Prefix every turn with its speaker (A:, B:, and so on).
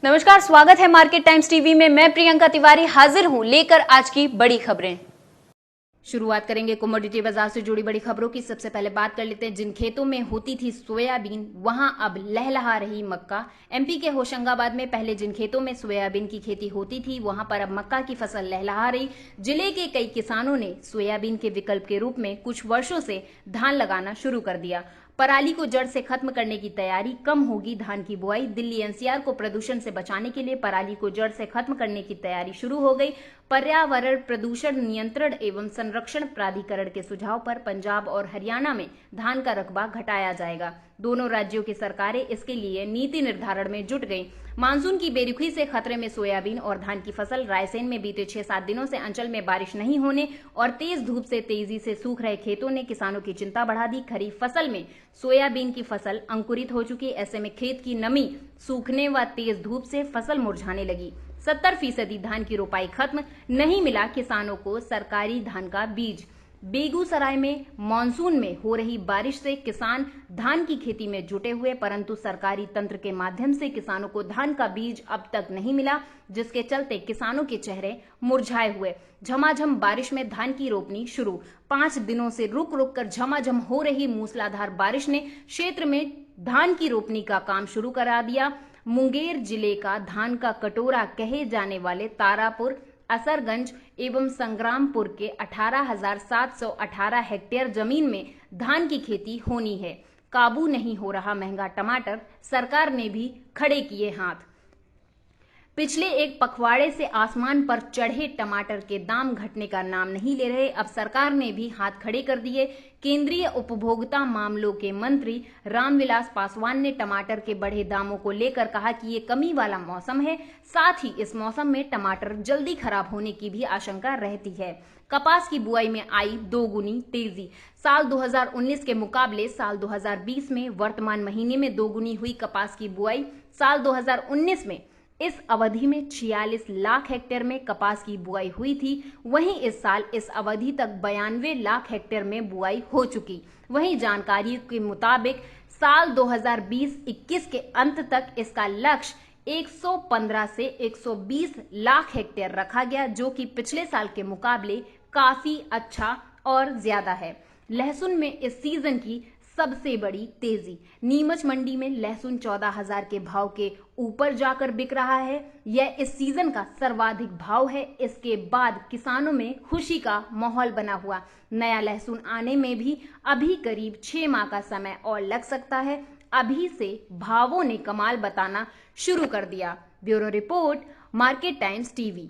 A: नमस्कार, स्वागत है मार्केट टाइम्स टीवी में। मैं प्रियंका तिवारी हाजिर हूं लेकर आज की बड़ी खबरें। शुरुआत करेंगे कमोडिटी बाजार से जुड़ी बड़ी खबरों की। सबसे पहले बात कर लेते हैं जिन खेतों में होती थी सोयाबीन, वहां अब लहलहा रही मक्का। एमपी के होशंगाबाद में पहले जिन खेतों में सोयाबीन की खेती होती थी, वहां पर अब मक्का की फसल लहलहा रही। जिले के कई किसानों ने सोयाबीन के विकल्प के रूप में कुछ वर्षों से धान लगाना शुरू कर दिया। पराली को जड़ से खत्म करने की तैयारी, कम होगी धान की बुआई। दिल्ली एनसीआर को प्रदूषण से बचाने के लिए पराली को जड़ से खत्म करने की तैयारी शुरू हो गई। पर्यावरण प्रदूषण नियंत्रण एवं संरक्षण प्राधिकरण के सुझाव पर पंजाब और हरियाणा में धान का रकबा घटाया जाएगा। दोनों राज्यों की सरकारें इसके लिए नीति निर्धारण में जुट गई। मानसून की बेरुखी से खतरे में सोयाबीन और धान की फसल। रायसेन में बीते 6-7 दिनों से अंचल में बारिश नहीं होने और तेज धूप से तेजी से सूख रहे खेतों ने किसानों की चिंता बढ़ा दी। खरीफ फसल में सोयाबीन की फसल अंकुरित हो चुकी। ऐसे में खेत की नमी सूखने व तेज धूप से फसल मुरझाने लगी। 70% धान की रोपाई खत्म। नहीं मिला किसानों को सरकारी धान का बीज। बेगूसराय में मानसून में हो रही बारिश से किसान धान की खेती में जुटे हुए, परंतु सरकारी तंत्र के माध्यम से किसानों को धान का बीज अब तक नहीं मिला, जिसके चलते किसानों के चेहरे मुरझाए हुए। झमाझम बारिश में धान की रोपनी शुरू। 5 दिनों से रुक रुक कर झमाझम हो रही मूसलाधार बारिश ने क्षेत्र में धान की रोपनी का काम शुरू करा दिया। मुंगेर जिले का धान का कटोरा कहे जाने वाले तारापुर, असरगंज एवं संग्रामपुर के 18,718 हेक्टेयर जमीन में धान की खेती होनी है। काबू नहीं हो रहा महंगा टमाटर, सरकार ने भी खड़े किए हाथ। पिछले एक पखवाड़े से आसमान पर चढ़े टमाटर के दाम घटने का नाम नहीं ले रहे। अब सरकार ने भी हाथ खड़े कर दिए। केंद्रीय उपभोक्ता मामलों के मंत्री रामविलास पासवान ने टमाटर के बढ़े दामों को लेकर कहा कि ये कमी वाला मौसम है, साथ ही इस मौसम में टमाटर जल्दी खराब होने की भी आशंका रहती है। कपास की बुआई में आई दोगुनी तेजी। साल 2019 के मुकाबले साल 2020 में वर्तमान महीने में दोगुनी हुई कपास की बुआई। साल 2019 में इस अवधि में 46 लाख हेक्टेयर में कपास की बुआई हुई थी। वहीं इस साल इस अवधि तक 92 लाख हेक्टेयर में बुआई हो चुकी। वहीं जानकारी के मुताबिक साल 2020-21 के अंत तक इसका लक्ष्य 115 से 120 लाख हेक्टेयर रखा गया, जो कि पिछले साल के मुकाबले काफी अच्छा और ज्यादा है। लहसुन में इस सीजन की सबसे बड़ी तेजी। नीमच मंडी में लहसुन 14,000 के भाव के ऊपर जाकर बिक रहा है। यह इस सीजन का सर्वाधिक भाव है। इसके बाद किसानों में खुशी का माहौल बना हुआ। नया लहसुन आने में भी अभी करीब 6 माह का समय और लग सकता है। अभी से भावों ने कमाल बताना शुरू कर दिया। Bureau report, market times TV.